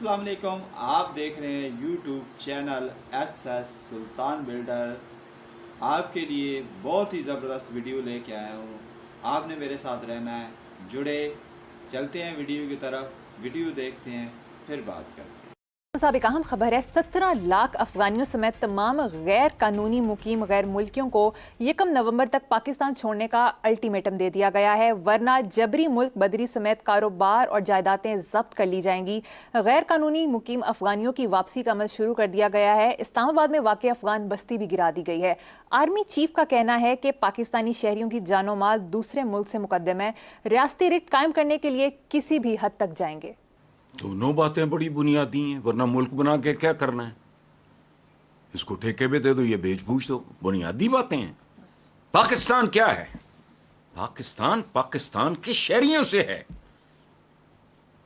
अस्सलाम वालेकुम। आप देख रहे हैं यूट्यूब चैनल एस सुल्तान बिल्डर। आपके लिए बहुत ही ज़बरदस्त वीडियो लेके आया हूँ। आपने मेरे साथ रहना है, जुड़े। चलते हैं वीडियो की तरफ, वीडियो देखते हैं, फिर बात करते हैं। साबिक अहम खबर है, 17 लाख अफगानियों समेत तमाम गैर कानूनी मुकीम गैर मुल्कियों को 1 नवंबर तक पाकिस्तान छोड़ने का अल्टीमेटम दे दिया गया है, वरना जबरी मुल्क बदरी समेत कारोबार और जायदादें जब्त कर ली जाएंगी। गैर कानूनी मुकीम अफगानियों की वापसी का अमल शुरू कर दिया गया है। इस्लामाबाद में वाक़ अफगान बस्ती भी गिरा दी गई है। आर्मी चीफ का कहना है कि पाकिस्तानी शहरियों की जानो माल दूसरे मुल्क से मुकद्दम है, रियासती रिट कायम करने के लिए किसी भी हद तक जाएंगे। दोनों बातें बड़ी बुनियादी हैं, वरना मुल्क बना के क्या करना है? इसको ठेके पे दे दो, ये बेच बूझ दो, बुनियादी बातें हैं। पाकिस्तान क्या है? पाकिस्तान के शहरियों से है।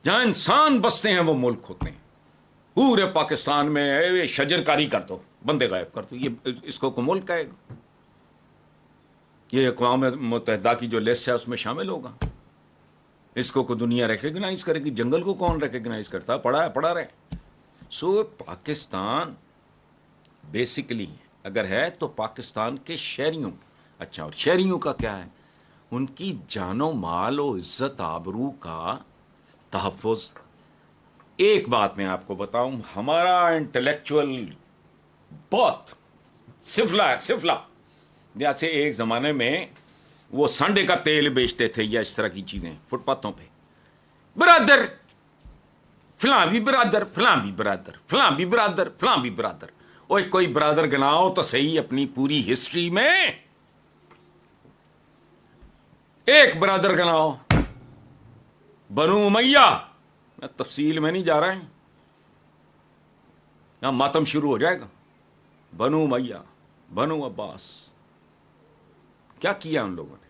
जहां इंसान बसते हैं वो मुल्क होते हैं। पूरे पाकिस्तान में शजरकारी कर दो, बंदे गायब कर दो, ये इसको को मुल्क कहेगा? ये अक़वाम मुत्तहिदा की जो लिस्ट है उसमें शामिल होगा? इसको को दुनिया रिकग्नाइज करेगी? जंगल को कौन रिकग्नाइज करता? पड़ा रहे। सो पाकिस्तान बेसिकली अगर है तो पाकिस्तान के शहरियों, अच्छा, और शहरियों का क्या है? उनकी जानो माल और इज्जत आबरू का तहफ़्फ़ुज़। एक बात मैं आपको बताऊं, हमारा इंटेलेक्चुअल बहुत सिफला जैसे एक ज़माने में वो संडे का तेल बेचते थे या इस तरह की चीजें फुटपाथों पे, ब्रदर फलां भी ब्रदर, फलां भी ब्रदर, फलां भी ब्रदर, फलां भी ब्रदर। ओए कोई ब्रदर गिनाओ तो सही अपनी पूरी हिस्ट्री में, एक ब्रदर गिनाओ। बनु उमैया, मैं तफसील में नहीं जा रहा है, यहां मातम शुरू हो जाएगा। बनु उमैया, बनु अब्बास, क्या किया उन लोगों ने?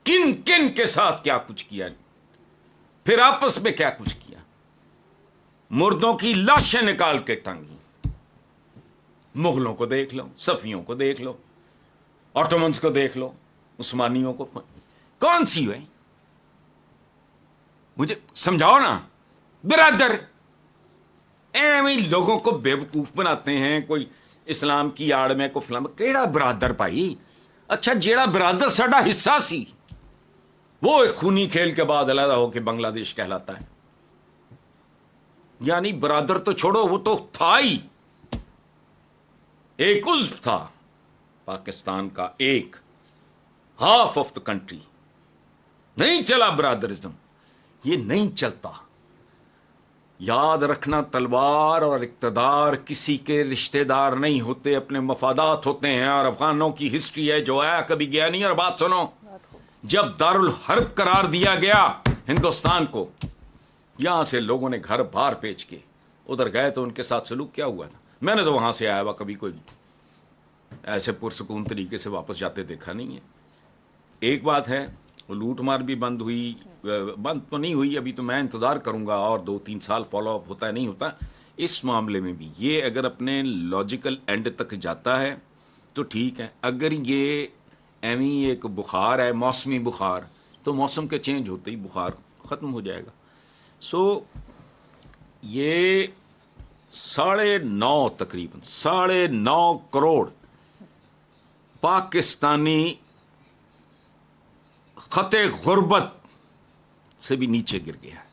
किन किन के साथ क्या कुछ किया? फिर आपस में क्या कुछ किया? मुर्दों की लाशें निकाल के टांगी। मुगलों को देख लो, सफियों को देख लो, ऑटोमन्स को देख लो, उस्मानियों को, कौन सी है? मुझे समझाओ ना ब्रदर। ऐਵੇਂ लोगों को बेवकूफ बनाते हैं, कोई इस्लाम की आड़ में को फिल्म केड़ा बरादर भाई। अच्छा, जेड़ा बरादर साडा हिस्सा सी वो एक खूनी खेल के बाद अलहदा होकर बांग्लादेश कहलाता है। यानी बरादर तो छोड़ो, वो तो था ही, एक उज्व था पाकिस्तान का, एक हाफ ऑफ द कंट्री। नहीं चला ब्रादरिज्म, ये नहीं चलता। याद रखना, तलवार और इक्तदार किसी के रिश्तेदार नहीं होते, अपने मफादात होते हैं। और अफगानों की हिस्ट्री है जो आया कभी गया नहीं। और बात सुनो, जब दारुल हर्ब करार दिया गया हिंदुस्तान को, यहां से लोगों ने घर बार बेच के उधर गए तो उनके साथ सलूक क्या हुआ था? मैंने तो वहां से आया हुआ कभी कोई ऐसे पुरसकून तरीके से वापस जाते देखा नहीं है। एक बात है, लूट मार भी बंद हुई, बंद तो नहीं हुई अभी, तो मैं इंतज़ार करूंगा और 2-3 साल फॉलो अप होता है नहीं होता इस मामले में भी। ये अगर अपने लॉजिकल एंड तक जाता है तो ठीक है। अगर ये एवी एक बुखार है, मौसमी बुखार, तो मौसम के चेंज होते ही बुखार ख़त्म हो जाएगा। सो ये 9.5 तकरीबन 9.5 करोड़ पाकिस्तानी खते गुर्बत से भी नीचे गिर गया है।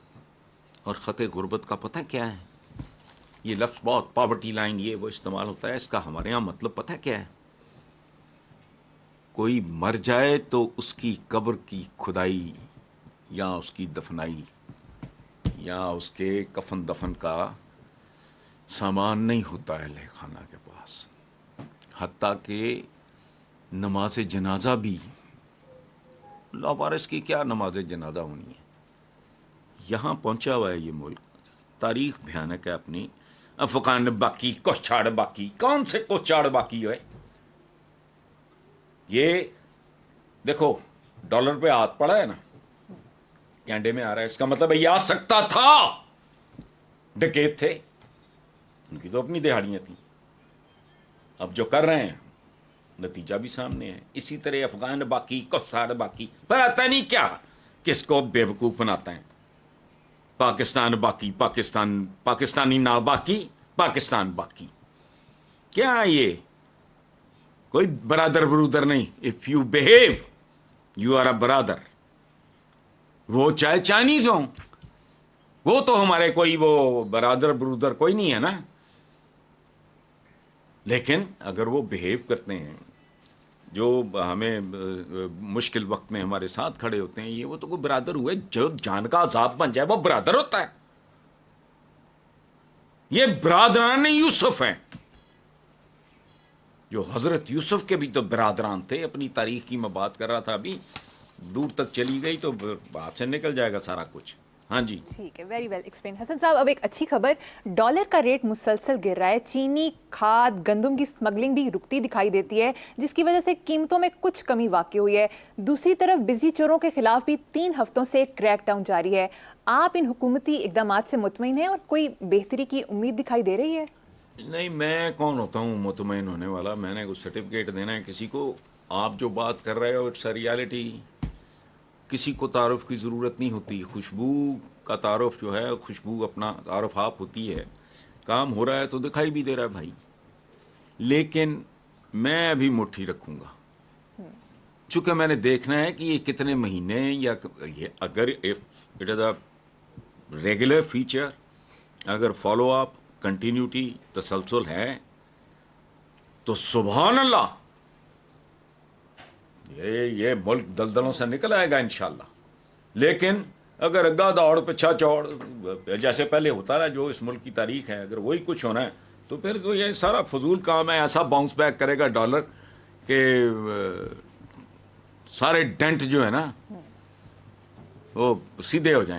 और खते गुर्बत का पता क्या है? ये लफ्ज़ बहुत, पॉवर्टी लाइन, ये वो इस्तेमाल होता है। इसका हमारे यहाँ मतलब पता क्या है? कोई मर जाए तो उसकी कब्र की खुदाई या उसकी दफनाई या उसके कफन दफन का सामान नहीं होता है अहले खाना के पास। हत्ता कि नमाज जनाजा भी, लावारिस की क्या नमाज जनाजा होनी है? यहाँ पहुँचा हुआ है ये मुल्क। तारीख भयानक है अपनी। अफगान बाकी, कोछाड़ बाकी, कौन से कोछाड़ बाकी है? ये देखो, डॉलर पे हाथ पड़ा है ना, कैंडे में आ रहा है, इसका मतलब है ये आ सकता था। डकैत थे, उनकी तो अपनी दिहाड़ियाँ थी। अब जो कर रहे हैं नतीजा भी सामने है। इसी तरह अफगान बाकी, कोछाड़ बाकी, पता नहीं क्या किसको बेवकूफ़ बनाता है। पाकिस्तान बाकी, पाकिस्तानी ना बाकी, पाकिस्तान बाकी। क्या ये कोई बरादर बरूदर नहीं। If you behave you are a बरादर। वो चाहे चाइनीज हो, वो तो हमारे कोई वो बरादर बरूदर कोई नहीं है ना। लेकिन अगर वो बिहेव करते हैं, जो हमें मुश्किल वक्त में हमारे साथ खड़े होते हैं, ये वो तो कोई बरादर हुए। जो जान का आजाद बन जाए वो बरादर होता है। ये बरादरान यूसुफ हैं, जो हजरत यूसुफ के भी तो बरादरान थे। अपनी तारीख की मैं बात कर रहा था अभी, दूर तक चली गई तो बात से निकल जाएगा सारा कुछ। हाँ जी, ठीक है, वेरी वेल एक्सप्लेन हसन साहब। अब एक अच्छी खबर, डॉलर का रेट मुसलसल गिर रहा है। चीनी, खाद, गंदम की स्मगलिंग भी रुकती दिखाई देती है, जिसकी वजह से कीमतों में कुछ कमी वाक़ई हुई है। दूसरी तरफ बिजली चोरों के खिलाफ भी 3 हफ्तों से क्रैकडाउन जारी है। आप इन हुकूमती इकदाम से मुतमईन हैं और कोई बेहतरी की उम्मीद दिखाई दे रही है? नहीं, मैं कौन होता हूँ मुतमईन होने वाला? मैंने कुछ सर्टिफिकेट देना है किसी को? आप जो बात कर रहे हो इट्स अ रियलिटी। किसी को तारुफ की ज़रूरत नहीं होती। खुशबू का तारुफ जो है, खुशबू अपना तारुफ आप होती है। काम हो रहा है तो दिखाई भी दे रहा है भाई। लेकिन मैं अभी मुट्ठी रखूँगा, चूँकि मैंने देखना है कि ये कितने महीने, या ये अगर if it is a regular feature, अगर फॉलो अप कंटिन्यूटी तसलसल है तो सुभान अल्लाह ये मुल्क दलदलों से निकल आएगा इंशाल्लाह। लेकिन अगर अग्गा दौड़ पिछा चौड़ जैसे पहले होता रहा, जो इस मुल्क की तारीख है, अगर वही कुछ होना है तो फिर तो ये सारा फजूल काम है। ऐसा बाउंस बैक करेगा डॉलर के सारे डेंट जो है ना वो सीधे हो जाएंगे।